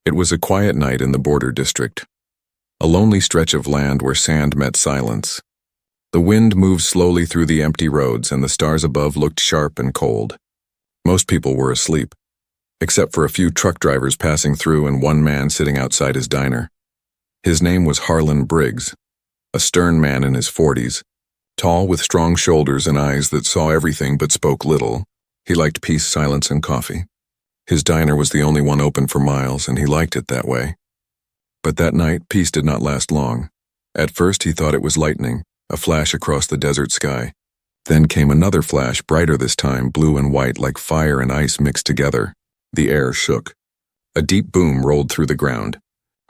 It was a quiet night in the border district, a lonely stretch of land where sand met silence. The wind moved slowly through the empty roads, and the stars above looked sharp and cold. Most people were asleep, except for a few truck drivers passing through and one man sitting outside his diner. His name was Harlan Briggs, a stern man in his 40s, tall with strong shoulders and eyes that saw everything but spoke little. He liked peace, silence, and coffee. His diner was the only one open for miles, and he liked it that way. But that night, peace did not last long. At first, he thought it was lightning, a flash across the desert sky. Then came another flash, brighter this time, blue and white like fire and ice mixed together. The air shook. A deep boom rolled through the ground.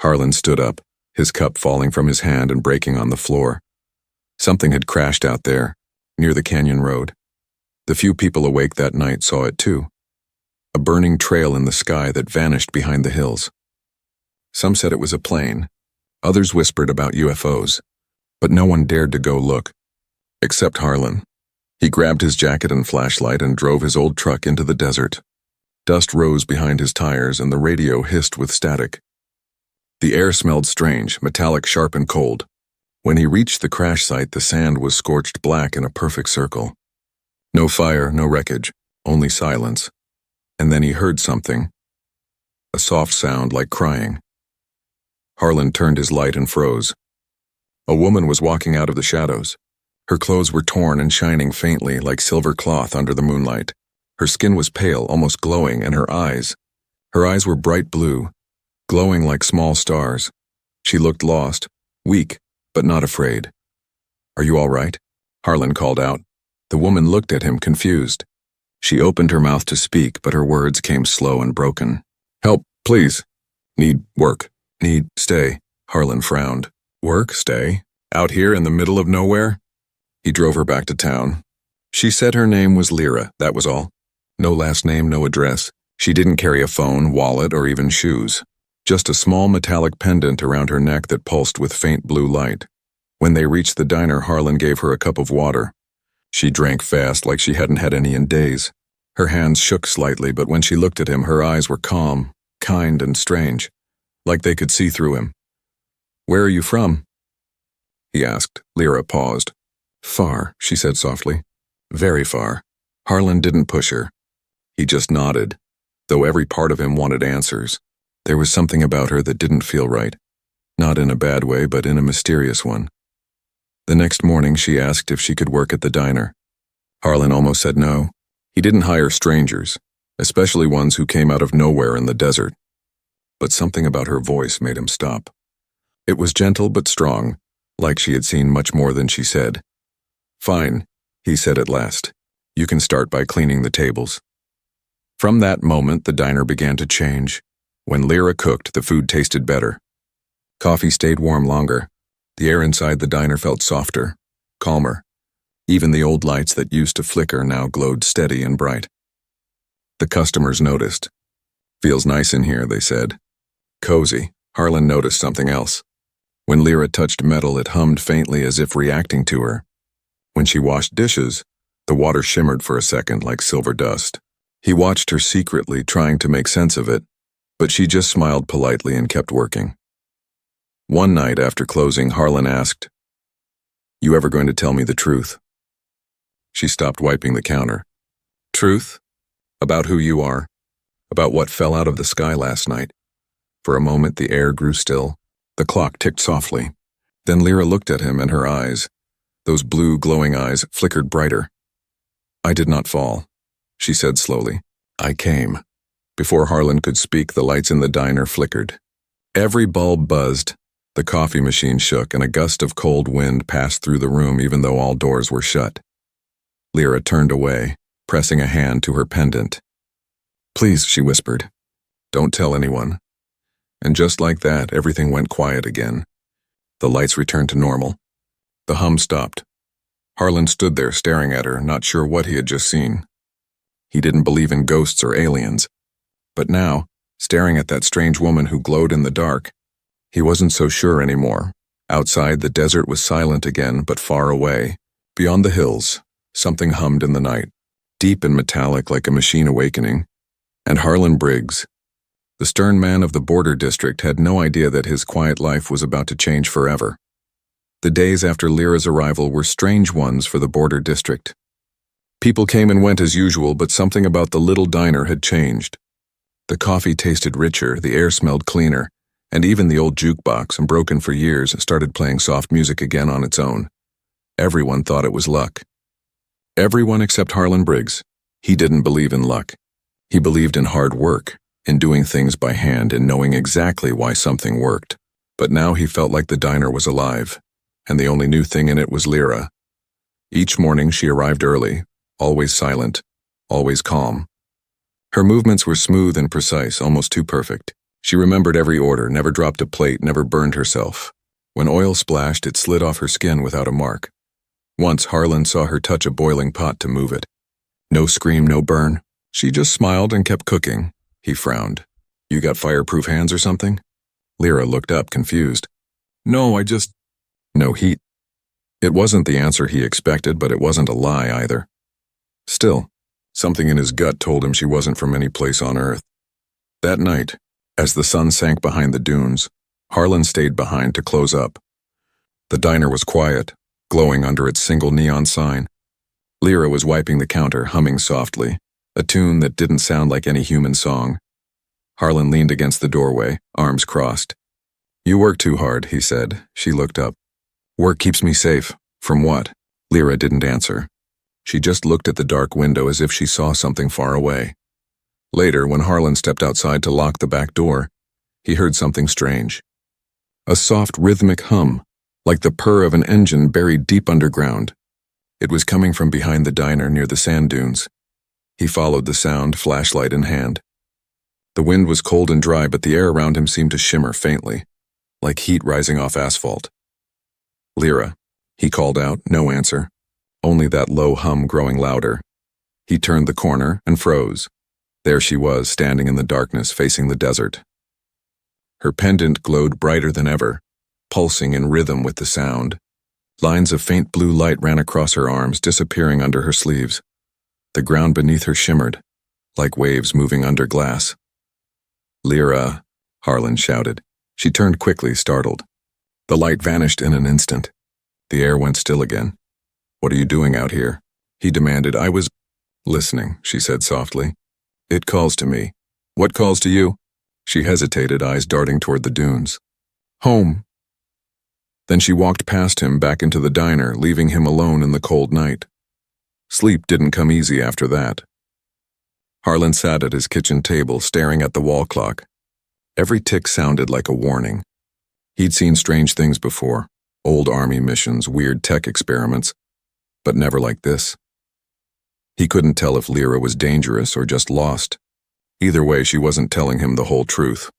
Harlan stood up, his cup falling from his hand and breaking on the floor. Something had crashed out there, near the canyon road. The few people awake that night saw it too. A burning trail in the sky that vanished behind the hills. Some said it was a plane. Others whispered about UFOs. But no one dared to go look. Except Harlan. He grabbed his jacket and flashlight and drove his old truck into the desert. Dust rose behind his tires and the radio hissed with static. The air smelled strange, metallic, sharp, and cold. When he reached the crash site, the sand was scorched black in a perfect circle. No fire, no wreckage, only silence. And then he heard something. A soft sound like crying. Harlan turned his light and froze. A woman was walking out of the shadows. Her clothes were torn and shining faintly like silver cloth under the moonlight. Her skin was pale, almost glowing, and her eyes were bright blue, glowing like small stars. She looked lost, weak, but not afraid. "Are you all right?" Harlan called out. The woman looked at him, confused. She opened her mouth to speak, but her words came slow and broken. "Help, please. Need work. Need stay." Harlan frowned. "Work, stay? Out here in the middle of nowhere?" He drove her back to town. She said her name was Lyra, that was all. No last name, no address. She didn't carry a phone, wallet, or even shoes. Just a small metallic pendant around her neck that pulsed with faint blue light. When they reached the diner, Harlan gave her a cup of water. She drank fast, like she hadn't had any in days. Her hands shook slightly, but when she looked at him, her eyes were calm, kind, and strange, like they could see through him. "Where are you from?" he asked. Lyra paused. "Far," she said softly. "Very far." Harlan didn't push her. He just nodded, though every part of him wanted answers. There was something about her that didn't feel right. Not in a bad way, but in a mysterious one. The next morning, she asked if she could work at the diner. Harlan almost said no. He didn't hire strangers, especially ones who came out of nowhere in the desert. But something about her voice made him stop. It was gentle but strong, like she had seen much more than she said. "Fine," he said at last. "You can start by cleaning the tables." From that moment, the diner began to change. When Lyra cooked, the food tasted better. Coffee stayed warm longer. The air inside the diner felt softer, calmer. Even the old lights that used to flicker now glowed steady and bright. The customers noticed. "Feels nice in here," they said. Cozy. Harlan noticed something else. When Lyra touched metal, it hummed faintly as if reacting to her. When she washed dishes, the water shimmered for a second like silver dust. He watched her secretly, trying to make sense of it, but she just smiled politely and kept working. One night after closing, Harlan asked, "You ever going to tell me the truth?" She stopped wiping the counter. "Truth? About who you are? About what fell out of the sky last night?" For a moment, the air grew still. The clock ticked softly. Then Lyra looked at him, and her eyes, those blue, glowing eyes, flickered brighter. "I did not fall," she said slowly. "I came." Before Harlan could speak, the lights in the diner flickered. Every bulb buzzed, the coffee machine shook, and a gust of cold wind passed through the room even though all doors were shut. Lyra turned away, pressing a hand to her pendant. "Please," she whispered, "don't tell anyone." And just like that, everything went quiet again. The lights returned to normal. The hum stopped. Harlan stood there staring at her, not sure what he had just seen. He didn't believe in ghosts or aliens. But now, staring at that strange woman who glowed in the dark, he wasn't so sure anymore. Outside, the desert was silent again, but far away. Beyond the hills, something hummed in the night, deep and metallic like a machine awakening. And Harlan Briggs, The stern man of the border district had no idea that his quiet life was about to change forever. The days after Lyra's arrival were strange ones for the border district. People came and went as usual, but something about the little diner had changed. The coffee tasted richer, the air smelled cleaner, and even the old jukebox, broken for years, started playing soft music again on its own. Everyone thought it was luck. Everyone except Harlan Briggs. He didn't believe in luck. He believed in hard work, in doing things by hand and knowing exactly why something worked. But now he felt like the diner was alive, and the only new thing in it was Lyra. Each morning she arrived early, always silent, always calm. Her movements were smooth and precise, almost too perfect. She remembered every order, never dropped a plate, never burned herself. When oil splashed, it slid off her skin without a mark. Once Harlan saw her touch a boiling pot to move it. No scream, no burn. She just smiled and kept cooking. He frowned. "You got fireproof hands or something?" Lyra looked up, confused. "No, No heat." It wasn't the answer he expected, but it wasn't a lie either. Still, something in his gut told him she wasn't from any place on Earth. That night, as the sun sank behind the dunes, Harlan stayed behind to close up. The diner was quiet, glowing under its single neon sign. Lyra was wiping the counter, humming softly, a tune that didn't sound like any human song. Harlan leaned against the doorway, arms crossed. "You work too hard," he said. She looked up. "Work keeps me safe. From what?" Lyra didn't answer. She just looked at the dark window as if she saw something far away. Later, when Harlan stepped outside to lock the back door, he heard something strange. A soft, rhythmic hum, like the purr of an engine buried deep underground. It was coming from behind the diner near the sand dunes. He followed the sound, flashlight in hand. The wind was cold and dry, but the air around him seemed to shimmer faintly, like heat rising off asphalt. "Lyra," he called out, no answer, only that low hum growing louder. He turned the corner and froze. There she was, standing in the darkness, facing the desert. Her pendant glowed brighter than ever, pulsing in rhythm with the sound. Lines of faint blue light ran across her arms, disappearing under her sleeves. The ground beneath her shimmered, like waves moving under glass. "Lyra," Harlan shouted. She turned quickly, startled. The light vanished in an instant. The air went still again. "What are you doing out here?" he demanded. "I was listening," she said softly. "It calls to me." "What calls to you?" She hesitated, eyes darting toward the dunes. "Home." Then she walked past him back into the diner, leaving him alone in the cold night. Sleep didn't come easy after that. Harlan sat at his kitchen table, staring at the wall clock. Every tick sounded like a warning. He'd seen strange things before, old army missions, weird tech experiments, but never like this. He couldn't tell if Lyra was dangerous or just lost. Either way, she wasn't telling him the whole truth.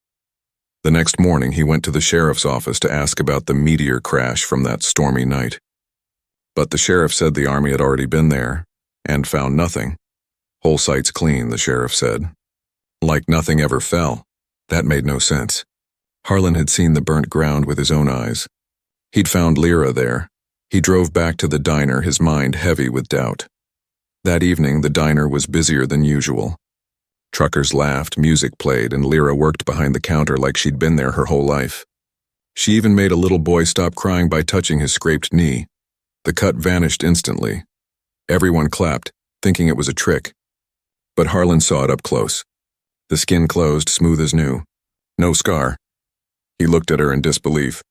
The next morning, he went to the sheriff's office to ask about the meteor crash from that stormy night. But the sheriff said the army had already been there and found nothing. "Whole site's clean," the sheriff said. Like nothing ever fell. That made no sense. Harlan had seen the burnt ground with his own eyes. He'd found Lyra there. He drove back to the diner, his mind heavy with doubt. That evening, the diner was busier than usual. Truckers laughed, music played, and Lyra worked behind the counter like she'd been there her whole life. She even made a little boy stop crying by touching his scraped knee. The cut vanished instantly. Everyone clapped, thinking it was a trick. But Harlan saw it up close. The skin closed, smooth as new. No scar. He looked at her in disbelief.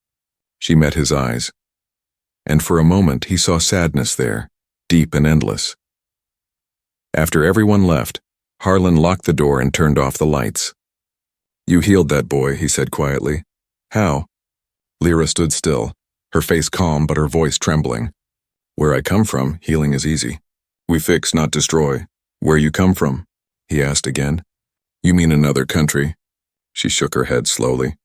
She met his eyes. And for a moment, he saw sadness there, deep and endless. After everyone left, Harlan locked the door and turned off the lights. "You healed that boy," he said quietly. "How?" Lyra stood still, her face calm but her voice trembling. "Where I come from, healing is easy. We fix, not destroy. Where you come from?" he asked again. "You mean another country?" She shook her head slowly.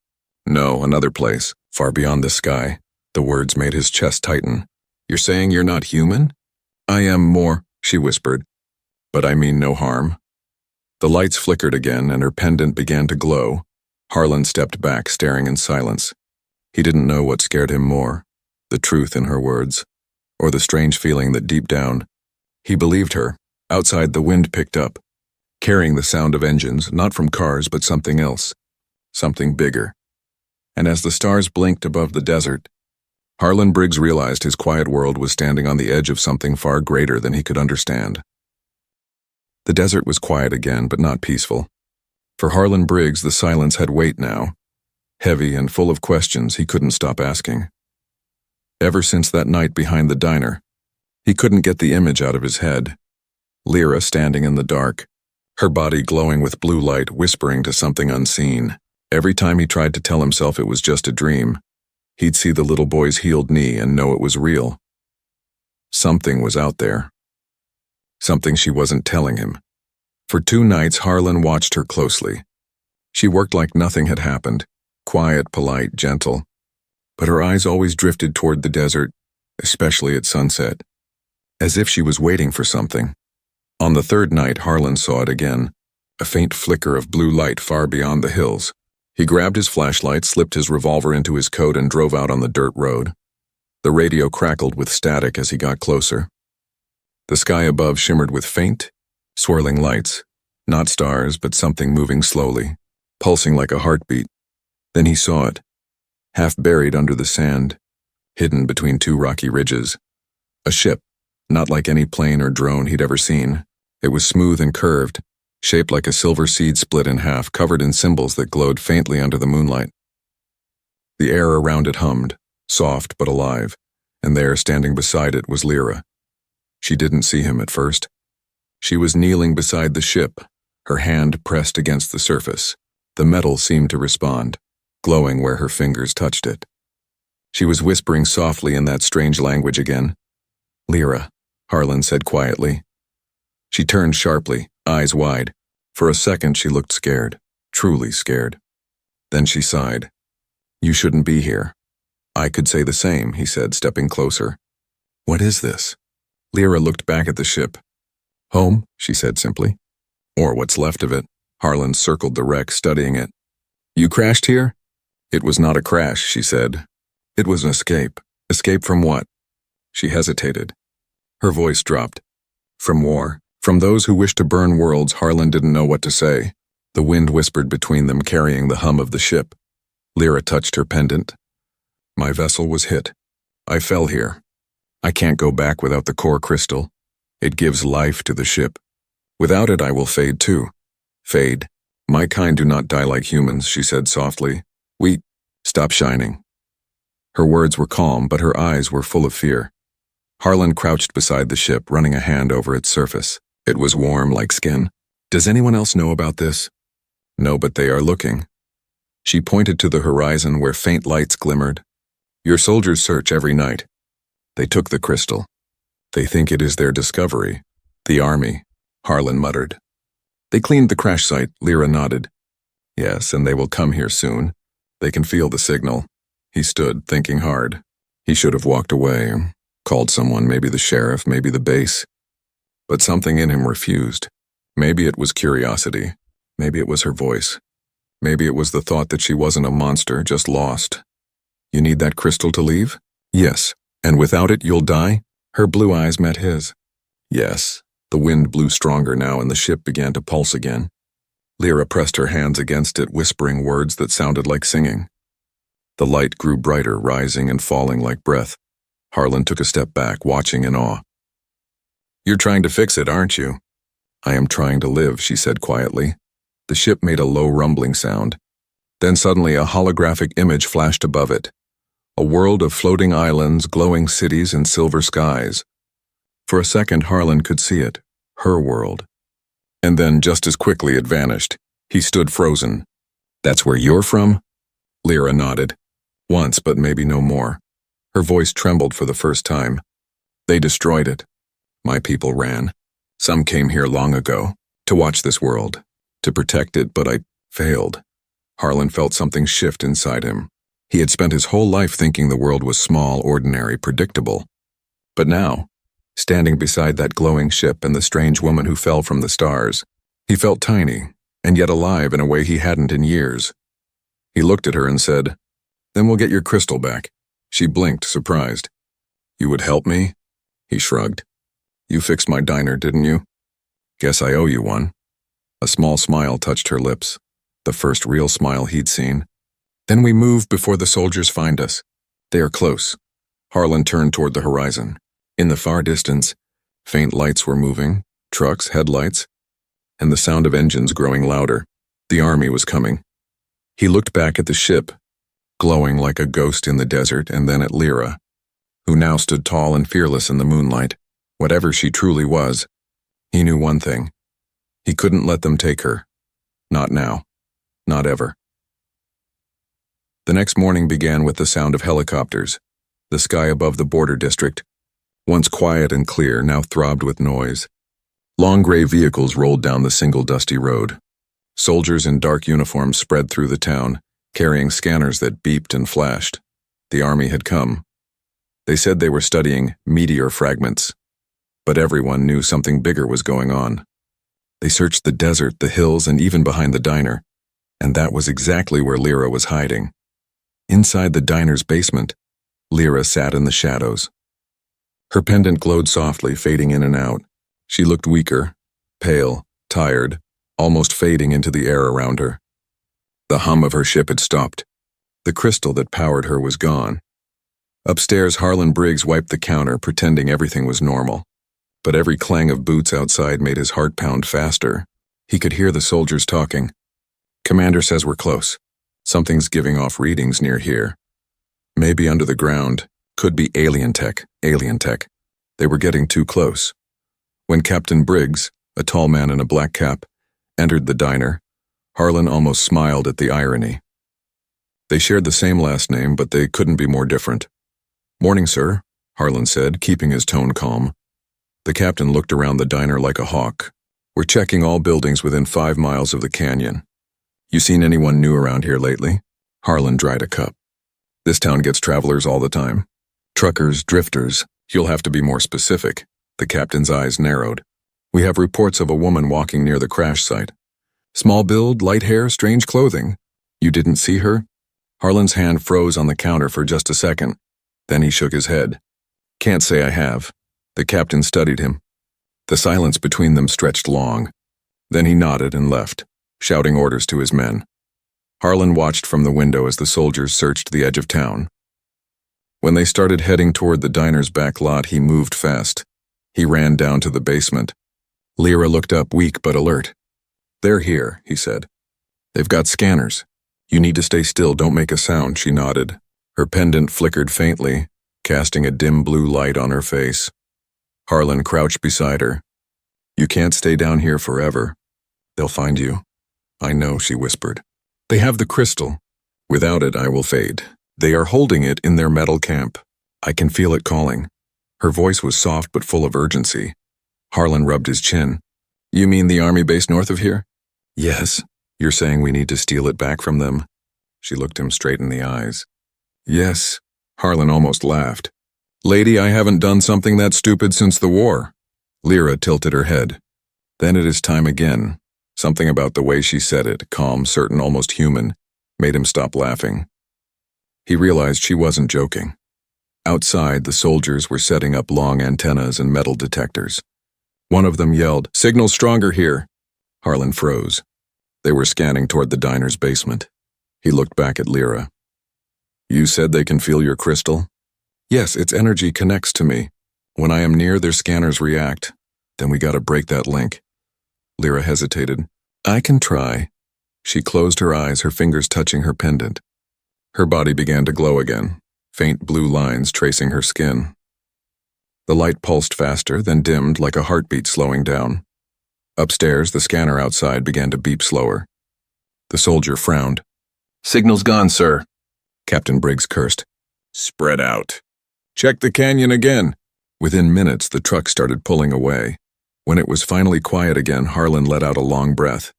"No, another place, far beyond the sky." The words made his chest tighten. "You're saying you're not human?" "I am more," she whispered. "But I mean no harm." The lights flickered again and her pendant began to glow. Harlan stepped back, staring in silence. He didn't know what scared him more, the truth in her words, or the strange feeling that deep down, he believed her. Outside, the wind picked up, carrying the sound of engines, not from cars but something else. something bigger. And as the stars blinked above the desert, Harlan Briggs realized his quiet world was standing on the edge of something far greater than he could understand. The desert was quiet again, but not peaceful. For Harlan Briggs, the silence had weight now, heavy and full of questions he couldn't stop asking. Ever since that night behind the diner, he couldn't get the image out of his head. Lyra standing in the dark, her body glowing with blue light, whispering to something unseen. Every time he tried to tell himself it was just a dream, he'd see the little boy's healed knee and know it was real. Something was out there. Something she wasn't telling him. For 2 nights, Harlan watched her closely. She worked like nothing had happened, quiet, polite, gentle. But her eyes always drifted toward the desert, especially at sunset, as if she was waiting for something. On the 3rd night, Harlan saw it again, a faint flicker of blue light far beyond the hills. He grabbed his flashlight, slipped his revolver into his coat, and drove out on the dirt road. The radio crackled with static as he got closer. The sky above shimmered with faint, swirling lights, not stars, but something moving slowly, pulsing like a heartbeat. Then he saw it, half buried under the sand, hidden between 2 rocky ridges. A ship, not like any plane or drone he'd ever seen. It was smooth and curved, shaped like a silver seed split in half, covered in symbols that glowed faintly under the moonlight. The air around it hummed, soft but alive, and there, standing beside it, was Lyra. She didn't see him at first. She was kneeling beside the ship, her hand pressed against the surface. The metal seemed to respond, glowing where her fingers touched it. She was whispering softly in that strange language again. "Lyra," Harlan said quietly. She turned sharply, eyes wide. For a second she looked scared, truly scared. Then she sighed. "You shouldn't be here." "I could say the same," he said, stepping closer. "What is this?" Lyra looked back at the ship. "Home," she said simply. "Or what's left of it." Harlan circled the wreck, studying it. "You crashed here?" "It was not a crash," she said. "It was an escape." "Escape from what?" She hesitated. Her voice dropped. "From war. From those who wish to burn worlds." Harlan didn't know what to say. The wind whispered between them, carrying the hum of the ship. Lyra touched her pendant. "My vessel was hit. I fell here. I can't go back without the core crystal. It gives life to the ship. Without it, I will fade too." "Fade? My kind do not die like humans," she said softly. "We stop shining." Her words were calm, but her eyes were full of fear. Harlan crouched beside the ship, running a hand over its surface. It was warm like skin. "Does anyone else know about this?" "No, but they are looking." She pointed to the horizon where faint lights glimmered. "Your soldiers search every night. They took the crystal. They think it is their discovery." "The army," Harlan muttered. "They cleaned the crash site," Lyra nodded. "Yes, and they will come here soon. They can feel the signal." He stood, thinking hard. He should have walked away, called someone, maybe the sheriff, maybe the base. But something in him refused. Maybe it was curiosity. Maybe it was her voice. Maybe it was the thought that she wasn't a monster, just lost. "You need that crystal to leave?" "Yes. And without it, you'll die?" Her blue eyes met his. "Yes." The wind blew stronger now, and the ship began to pulse again. Lyra pressed her hands against it, whispering words that sounded like singing. The light grew brighter, rising and falling like breath. Harlan took a step back, watching in awe. "You're trying to fix it, aren't you?" "I am trying to live," she said quietly. The ship made a low rumbling sound. Then suddenly a holographic image flashed above it. A world of floating islands, glowing cities, and silver skies. For a second, Harlan could see it, her world. And then, just as quickly, it vanished. He stood frozen. "That's where you're from?" Lyra nodded. "Once, but maybe no more." Her voice trembled for the first time. "They destroyed it. My people ran. Some came here long ago, to watch this world, to protect it, but I failed." Harlan felt something shift inside him. He had spent his whole life thinking the world was small, ordinary, predictable. But now, standing beside that glowing ship and the strange woman who fell from the stars, he felt tiny, and yet alive in a way he hadn't in years. He looked at her and said, "Then we'll get your crystal back." She blinked, surprised. "You would help me?" He shrugged. "You fixed my diner, didn't you? Guess I owe you one." A small smile touched her lips. the first real smile he'd seen. Then we move before the soldiers find us. They are close. Harlan turned toward the horizon. In the far distance, faint lights were moving, trucks, headlights, and the sound of engines growing louder. The army was coming. He looked back at the ship, glowing like a ghost in the desert, and then at Lyra, who now stood tall and fearless in the moonlight. Whatever she truly was, he knew one thing. He couldn't let them take her. Not now. Not ever. The next morning began with the sound of helicopters. The sky above the border district, once quiet and clear, now throbbed with noise. Long gray vehicles rolled down the single dusty road. Soldiers in dark uniforms spread through the town, carrying scanners that beeped and flashed. The army had come. They said they were studying meteor fragments, but everyone knew something bigger was going on. They searched the desert, the hills, and even behind the diner, and that was exactly where Lyra was hiding. Inside the diner's basement, Lyra sat in the shadows. Her pendant glowed softly, fading in and out. She looked weaker, pale, tired, almost fading into the air around her. The hum of her ship had stopped. The crystal that powered her was gone. Upstairs, Harlan Briggs wiped the counter, pretending everything was normal. But every clang of boots outside made his heart pound faster. He could hear the soldiers talking. "Commander says we're close. Something's giving off readings near here. Maybe under the ground. Could be alien tech. They were getting too close." When Captain Briggs, a tall man in a black cap, entered the diner, Harlan almost smiled at the irony. They shared the same last name, but they couldn't be more different. "Morning, sir," Harlan said, keeping his tone calm. The captain looked around the diner like a hawk. "We're checking all buildings within 5 miles of the canyon. You seen anyone new around here lately?" Harlan dried a cup. "This town gets travelers all the time. Truckers, drifters. You'll have to be more specific." The captain's eyes narrowed. "We have reports of a woman walking near the crash site. Small build, light hair, strange clothing. You didn't see her?" Harlan's hand froze on the counter for just a second. Then he shook his head. "Can't say I have." The captain studied him. The silence between them stretched long. Then he nodded and left, shouting orders to his men. Harlan watched from the window as the soldiers searched the edge of town. When they started heading toward the diner's back lot, he moved fast. He ran down to the basement. Lyra looked up, weak but alert. "They're here," he said. "They've got scanners. You need to stay still, don't make a sound," she nodded. Her pendant flickered faintly, casting a dim blue light on her face. Harlan crouched beside her. "You can't stay down here forever. They'll find you." "I know," she whispered. "They have the crystal. Without it, I will fade. They are holding it in their metal camp. I can feel it calling." Her voice was soft but full of urgency. Harlan rubbed his chin. "You mean the army base north of here?" "Yes. You're saying we need to steal it back from them?" She looked him straight in the eyes. "Yes." Harlan almost laughed. "Lady, I haven't done something that stupid since the war." Lyra tilted her head. "Then it is time again." Something about the way she said it, calm, certain, almost human, made him stop laughing. He realized she wasn't joking. Outside, the soldiers were setting up long antennas and metal detectors. One of them yelled, "Signal's stronger here." Harlan froze. They were scanning toward the diner's basement. He looked back at Lyra. "You said they can feel your crystal?" "Yes, its energy connects to me. When I am near, their scanners react. Then we gotta break that link." Lyra hesitated. "I can try." She closed her eyes, her fingers touching her pendant. Her body began to glow again, faint blue lines tracing her skin. The light pulsed faster, then dimmed like a heartbeat slowing down. Upstairs, the scanner outside began to beep slower. The soldier frowned. "Signal's gone, sir," Captain Briggs cursed. "Spread out. Check the canyon again." Within minutes, the truck started pulling away. When it was finally quiet again, Harlan let out a long breath.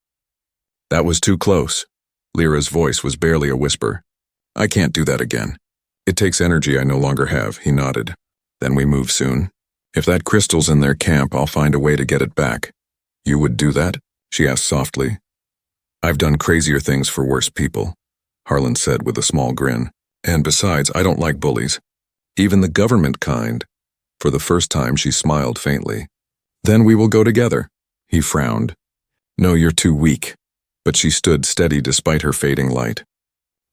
"That was too close." Lyra's voice was barely a whisper. "I can't do that again. It takes energy I no longer have," he nodded. "Then we move soon. If that crystal's in their camp, I'll find a way to get it back." "You would do that?" she asked softly. "I've done crazier things for worse people," Harlan said with a small grin. "And besides, I don't like bullies. Even the government kind." For the first time, she smiled faintly. "Then we will go together." He frowned. "No, you're too weak." but she stood steady despite her fading light.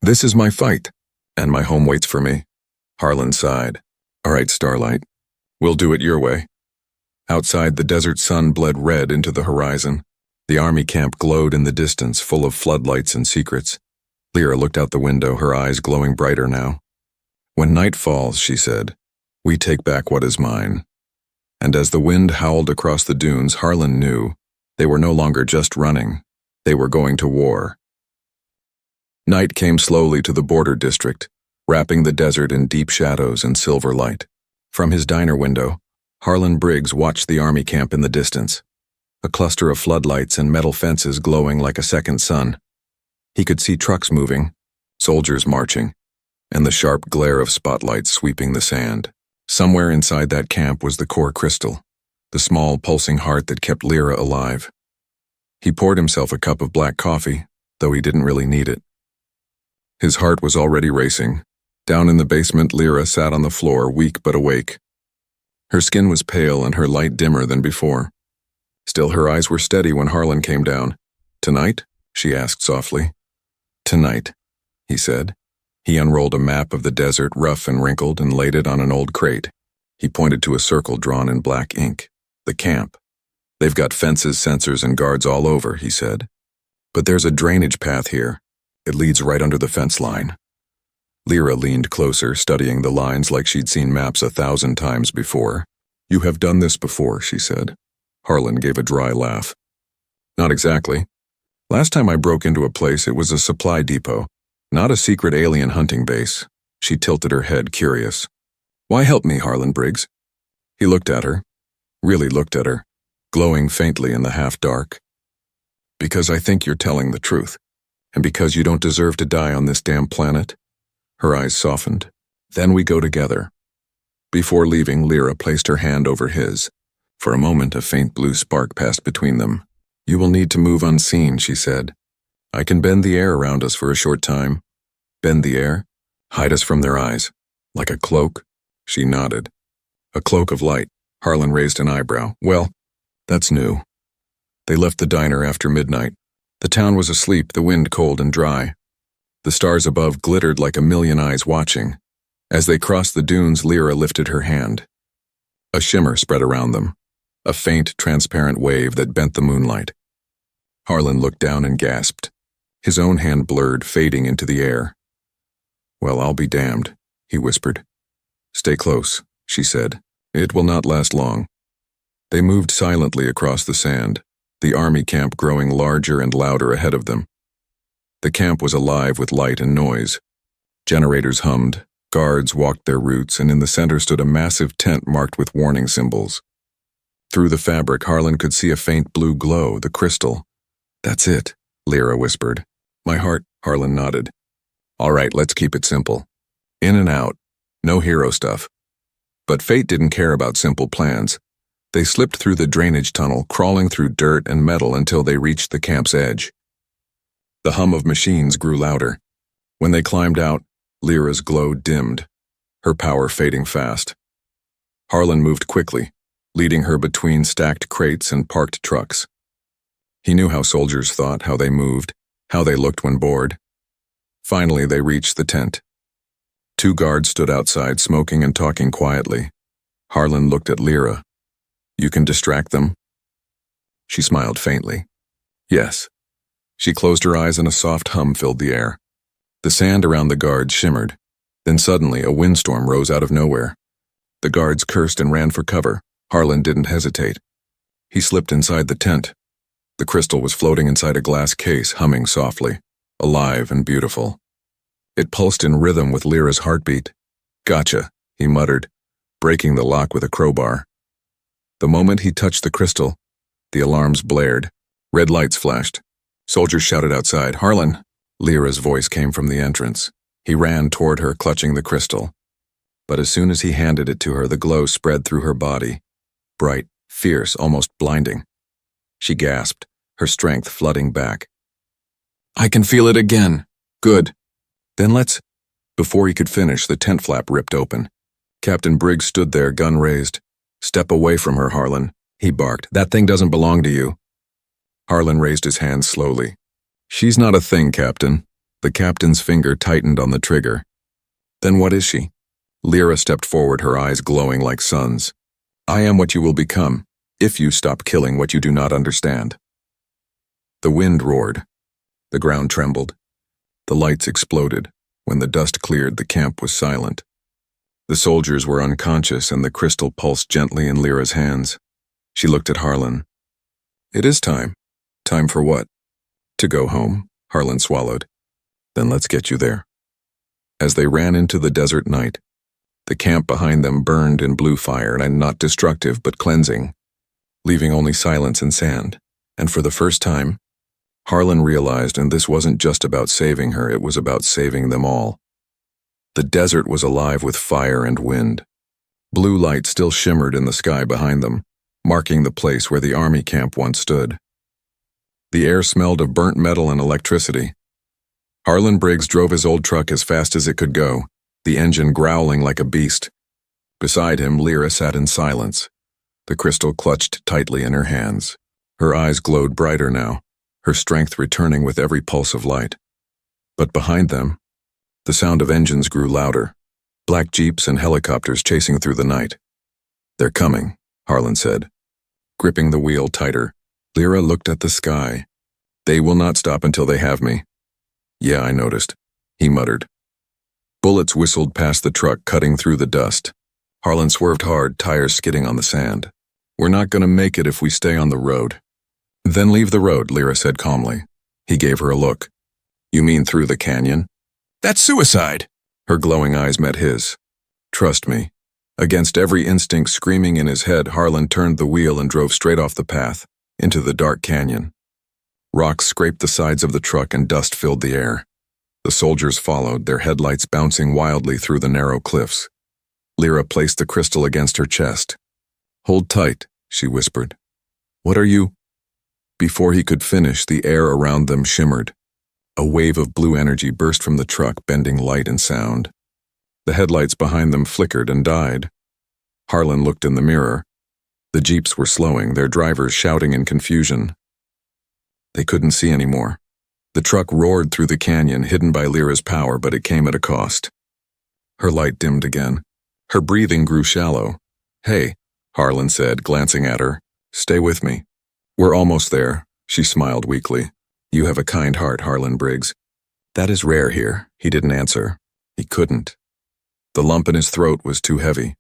"This is my fight, and my home waits for me." Harlan sighed. "All right, Starlight. We'll do it your way." Outside, the desert sun bled red into the horizon. The army camp glowed in the distance, full of floodlights and secrets. Lyra looked out the window, her eyes glowing brighter now. "When night falls," she said, "we take back what is mine." And as the wind howled across the dunes, Harlan knew they were no longer just running. They were going to war. Night came slowly to the border district, wrapping the desert in deep shadows and silver light. From his diner window, Harlan Briggs watched the army camp in the distance, a cluster of floodlights and metal fences glowing like a second sun. He could see trucks moving, soldiers marching, and the sharp glare of spotlights sweeping the sand. Somewhere inside that camp was the core crystal, the small pulsing heart that kept Lyra alive. He poured himself a cup of black coffee, though he didn't really need it. His heart was already racing. Down in the basement, Lyra sat on the floor, weak but awake. Her skin was pale and her light dimmer than before. Still, her eyes were steady when Harlan came down. "Tonight?" she asked softly. "Tonight," he said. He unrolled a map of the desert, rough and wrinkled, and laid it on an old crate. He pointed to a circle drawn in black ink. "The camp. They've got fences, sensors, and guards all over," he said. "But there's a drainage path here. It leads right under the fence line." Lyra leaned closer, studying the lines like she'd seen maps 1,000 times before. "You have done this before," she said. Harlan gave a dry laugh. "Not exactly. Last time I broke into a place, it was a supply depot, not a secret alien hunting base." She tilted her head, curious. "Why help me, Harlan Briggs?" He looked at her, really looked at her, glowing faintly in the half-dark. "Because I think you're telling the truth, and because you don't deserve to die on this damn planet." Her eyes softened. "Then we go together." Before leaving, Lyra placed her hand over his. For a moment, a faint blue spark passed between them. "You will need to move unseen," she said. "I can bend the air around us for a short time." "Bend the air? Hide us from their eyes. Like a cloak?" She nodded. "A cloak of light." Harlan raised an eyebrow. "Well, that's new." They left the diner after midnight. The town was asleep, the wind cold and dry. The stars above glittered like a million eyes watching. As they crossed the dunes, Lyra lifted her hand. A shimmer spread around them, a faint, transparent wave that bent the moonlight. Harlan looked down and gasped. His own hand blurred, fading into the air. "Well, I'll be damned," he whispered. "Stay close," she said. "It will not last long." They moved silently across the sand, the army camp growing larger and louder ahead of them. The camp was alive with light and noise. Generators hummed, guards walked their routes, and in the center stood a massive tent marked with warning symbols. Through the fabric, Harlan could see a faint blue glow, the crystal. "That's it," Lyra whispered. "My heart," Harlan nodded. "All right, let's keep it simple. In and out. No hero stuff." But fate didn't care about simple plans. They slipped through the drainage tunnel, crawling through dirt and metal until they reached the camp's edge. The hum of machines grew louder. When they climbed out, Lyra's glow dimmed, her power fading fast. Harlan moved quickly, leading her between stacked crates and parked trucks. He knew how soldiers thought, how they moved, how they looked when bored. Finally, they reached the tent. 2 guards stood outside, smoking and talking quietly. Harlan looked at Lyra. "You can distract them?" She smiled faintly. "Yes." She closed her eyes and a soft hum filled the air. The sand around the guards shimmered. Then suddenly, a windstorm rose out of nowhere. The guards cursed and ran for cover. Harlan didn't hesitate. He slipped inside the tent. The crystal was floating inside a glass case, humming softly, alive and beautiful. It pulsed in rhythm with Lyra's heartbeat. "Gotcha," he muttered, breaking the lock with a crowbar. The moment he touched the crystal, the alarms blared. Red lights flashed. Soldiers shouted outside, "Harlan!" Lyra's voice came from the entrance. He ran toward her, clutching the crystal. But as soon as he handed it to her, the glow spread through her body. Bright, fierce, almost blinding. She gasped, her strength flooding back. "I can feel it again. Good. Then let's—" Before he could finish, the tent flap ripped open. Captain Briggs stood there, gun raised. "Step away from her, Harlan," he barked. "That thing doesn't belong to you." Harlan raised his hands slowly. She's not a thing, Captain. The captain's finger tightened on the trigger. Then what is she? Lyra stepped forward, her eyes glowing like suns. I am what you will become, if you stop killing what you do not understand. The wind roared. The ground trembled. The lights exploded. When the dust cleared, the camp was silent. The soldiers were unconscious, and the crystal pulsed gently in Lyra's hands. She looked at Harlan. It is time. Time for what? To go home, Harlan swallowed. Then let's get you there. As they ran into the desert night, the camp behind them burned in blue fire, and not destructive but cleansing, leaving only silence and sand. And for the first time, Harlan realized, and this wasn't just about saving her, it was about saving them all. The desert was alive with fire and wind. Blue light still shimmered in the sky behind them, marking the place where the army camp once stood. The air smelled of burnt metal and electricity. Harlan Briggs drove his old truck as fast as it could go, the engine growling like a beast. Beside him, Lyra sat in silence, the crystal clutched tightly in her hands. Her eyes glowed brighter now, her strength returning with every pulse of light. But behind them, the sound of engines grew louder, black jeeps and helicopters chasing through the night. They're coming, Harlan said. Gripping the wheel tighter, Lyra looked at the sky. They will not stop until they have me. Yeah, I noticed, he muttered. Bullets whistled past the truck, cutting through the dust. Harlan swerved hard, tires skidding on the sand. We're not going to make it if we stay on the road. Then leave the road, Lyra said calmly. He gave her a look. You mean through the canyon? That's suicide. Her glowing eyes met his. Trust me. Against every instinct screaming in his head, Harlan turned the wheel and drove straight off the path, into the dark canyon. Rocks scraped the sides of the truck and dust filled the air. The soldiers followed, their headlights bouncing wildly through the narrow cliffs. Lyra placed the crystal against her chest. Hold tight, she whispered. What are you? Before he could finish, the air around them shimmered. A wave of blue energy burst from the truck, bending light and sound. The headlights behind them flickered and died. Harlan looked in the mirror. The jeeps were slowing, their drivers shouting in confusion. They couldn't see anymore. The truck roared through the canyon, hidden by Lyra's power, but it came at a cost. Her light dimmed again. Her breathing grew shallow. Hey, Harlan said, glancing at her. Stay with me. We're almost there, she smiled weakly. You have a kind heart, Harlan Briggs. That is rare here. He didn't answer. He couldn't. The lump in his throat was too heavy.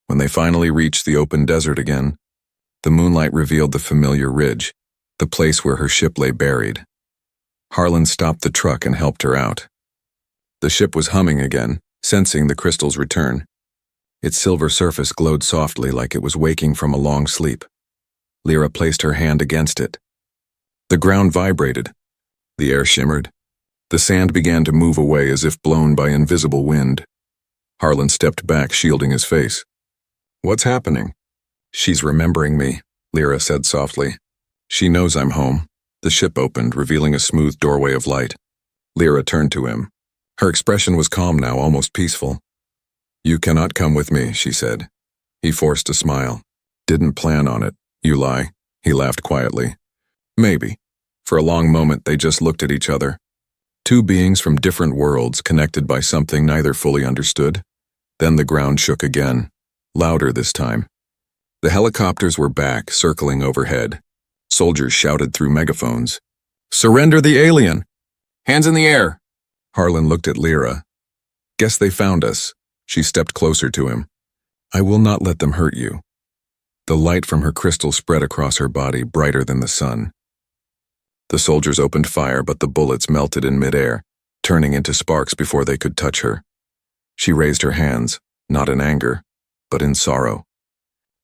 When they finally reached the open desert again, the moonlight revealed the familiar ridge, the place where her ship lay buried. Harlan stopped the truck and helped her out. The ship was humming again, sensing the crystal's return. Its silver surface glowed softly like it was waking from a long sleep. Lyra placed her hand against it. The ground vibrated. The air shimmered. The sand began to move away as if blown by invisible wind. Harlan stepped back, shielding his face. What's happening? She's remembering me, Lyra said softly. She knows I'm home. The ship opened, revealing a smooth doorway of light. Lyra turned to him. Her expression was calm now, almost peaceful. You cannot come with me, she said. He forced a smile. Didn't plan on it. You lie. He laughed quietly. Maybe. For a long moment, they just looked at each other. Two beings from different worlds, connected by something neither fully understood. Then the ground shook again, louder this time. The helicopters were back, circling overhead. Soldiers shouted through megaphones. Surrender the alien! Hands in the air! Harlan looked at Lyra. Guess they found us. She stepped closer to him. I will not let them hurt you. The light from her crystal spread across her body, brighter than the sun. The soldiers opened fire, but the bullets melted in midair, turning into sparks before they could touch her. She raised her hands, not in anger, but in sorrow.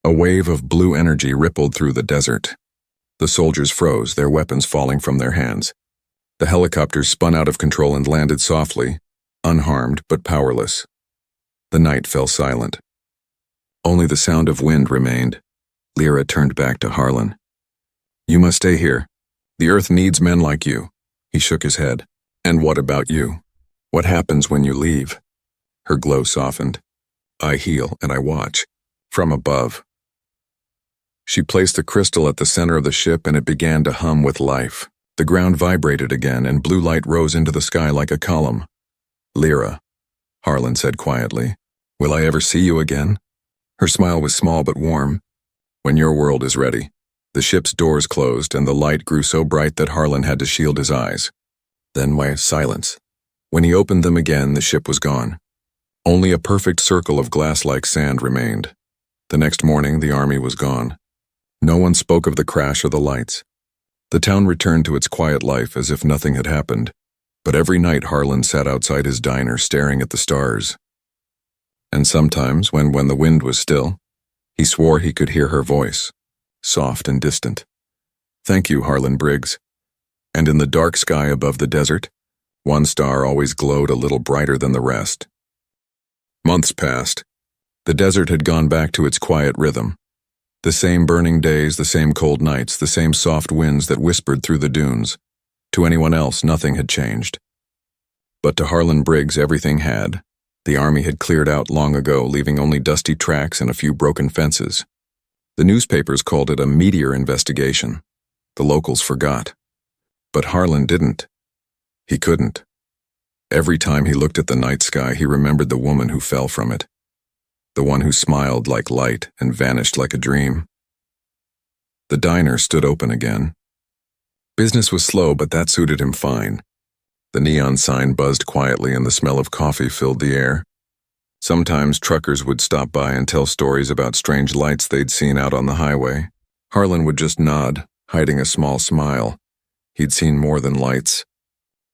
A wave of blue energy rippled through the desert. The soldiers froze, their weapons falling from their hands. The helicopters spun out of control and landed softly, unharmed but powerless. The night fell silent. Only the sound of wind remained. Lyra turned back to Harlan. You must stay here. The Earth needs men like you. He shook his head. And what about you? What happens when you leave? Her glow softened. I heal and I watch. From above. She placed the crystal at the center of the ship and it began to hum with life. The ground vibrated again, and blue light rose into the sky like a column. "Lyra," Harlan said quietly, "will I ever see you again?" Her smile was small but warm. "When your world is ready." The ship's doors closed, and the light grew so bright that Harlan had to shield his eyes. Then silence. When he opened them again, the ship was gone. Only a perfect circle of glass-like sand remained. The next morning, the army was gone. No one spoke of the crash or the lights. The town returned to its quiet life as if nothing had happened, but every night Harlan sat outside his diner staring at the stars. And sometimes, when the wind was still, he swore he could hear her voice, soft and distant. "Thank you, Harlan Briggs." And in the dark sky above the desert, one star always glowed a little brighter than the rest. Months passed. The desert had gone back to its quiet rhythm. The same burning days, the same cold nights, the same soft winds that whispered through the dunes. To anyone else, nothing had changed. But to Harlan Briggs, everything had. The army had cleared out long ago, leaving only dusty tracks and a few broken fences. The newspapers called it a meteor investigation. The locals forgot. But Harlan didn't. He couldn't. Every time he looked at the night sky, he remembered the woman who fell from it. The one who smiled like light and vanished like a dream. The diner stood open again. Business was slow, but that suited him fine. The neon sign buzzed quietly and the smell of coffee filled the air. Sometimes truckers would stop by and tell stories about strange lights they'd seen out on the highway. Harlan would just nod, hiding a small smile. He'd seen more than lights.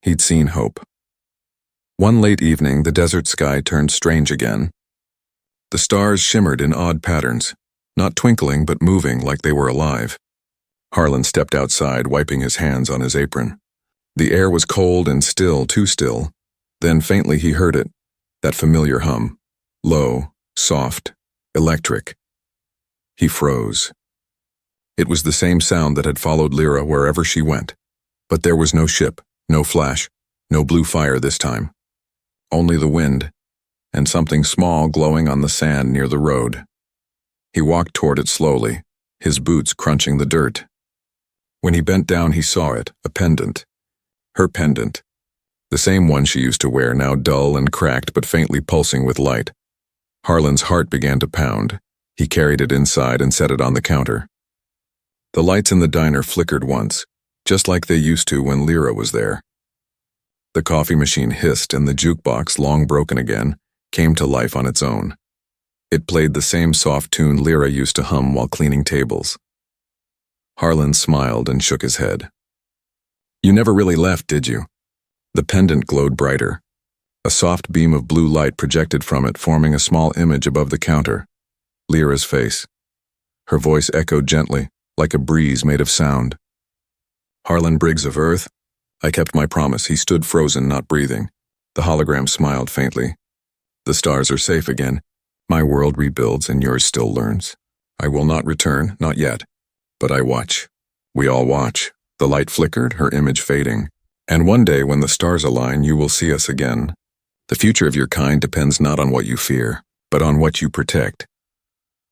He'd seen hope. One late evening, the desert sky turned strange again. The stars shimmered in odd patterns, not twinkling but moving like they were alive. Harlan stepped outside, wiping his hands on his apron. The air was cold and still, too still. Then faintly he heard it, that familiar hum. Low, soft, electric. He froze. It was the same sound that had followed Lyra wherever she went. But there was no ship, no flash, no blue fire this time. Only the wind, and something small glowing on the sand near the road. He walked toward it slowly, his boots crunching the dirt. When he bent down, he saw it, a pendant. Her pendant. The same one she used to wear, now dull and cracked but faintly pulsing with light. Harlan's heart began to pound. He carried it inside and set it on the counter. The lights in the diner flickered once, just like they used to when Lyra was there. The coffee machine hissed and the jukebox, long broken again, came to life on its own. It played the same soft tune Lyra used to hum while cleaning tables. Harlan smiled and shook his head. "You never really left, did you?" The pendant glowed brighter. A soft beam of blue light projected from it, forming a small image above the counter. Lyra's face. Her voice echoed gently, like a breeze made of sound. "Harlan Briggs of Earth, I kept my promise." He stood frozen, not breathing. The hologram smiled faintly. "The stars are safe again. My world rebuilds and yours still learns. I will not return, not yet. But I watch. We all watch." The light flickered, her image fading. "And one day when the stars align, you will see us again. The future of your kind depends not on what you fear, but on what you protect."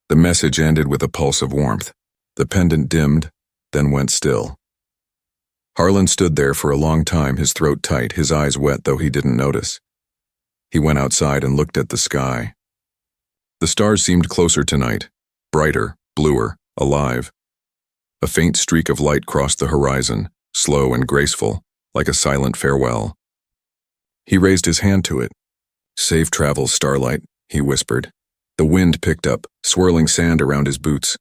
The message ended with a pulse of warmth. The pendant dimmed, then went still. Harlan stood there for a long time, his throat tight, his eyes wet though he didn't notice. He went outside and looked at the sky. The stars seemed closer tonight, brighter, bluer, alive. A faint streak of light crossed the horizon, slow and graceful, like a silent farewell. He raised his hand to it. "Safe travels, Starlight," he whispered. The wind picked up, swirling sand around his boots.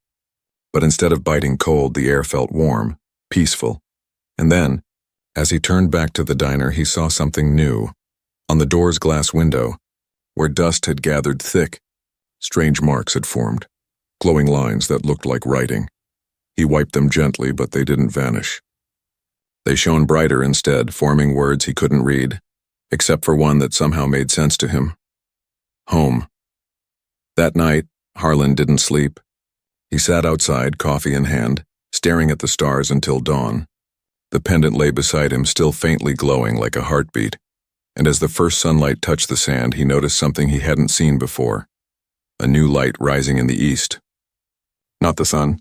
But instead of biting cold, the air felt warm, peaceful. And then, as he turned back to the diner, he saw something new. On the door's glass window, where dust had gathered thick, strange marks had formed, glowing lines that looked like writing. He wiped them gently, but they didn't vanish. They shone brighter instead, forming words he couldn't read, except for one that somehow made sense to him. Home. That night, Harlan didn't sleep. He sat outside, coffee in hand, staring at the stars until dawn. The pendant lay beside him, still faintly glowing like a heartbeat. And as the first sunlight touched the sand, he noticed something he hadn't seen before. A new light rising in the east. Not the sun.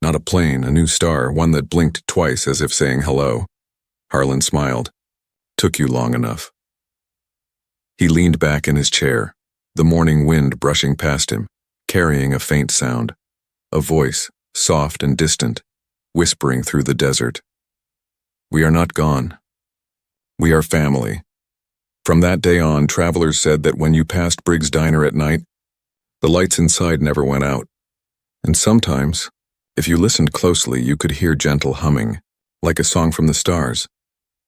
Not a plane, a new star, one that blinked twice as if saying hello. Harlan smiled. Took you long enough. He leaned back in his chair, the morning wind brushing past him, carrying a faint sound. A voice, soft and distant, whispering through the desert. We are not gone. We are family. From that day on, travelers said that when you passed Briggs' diner at night, the lights inside never went out. And sometimes, if you listened closely, you could hear gentle humming, like a song from the stars.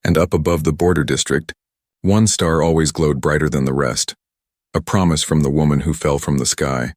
And up above the border district, one star always glowed brighter than the rest, a promise from the woman who fell from the sky.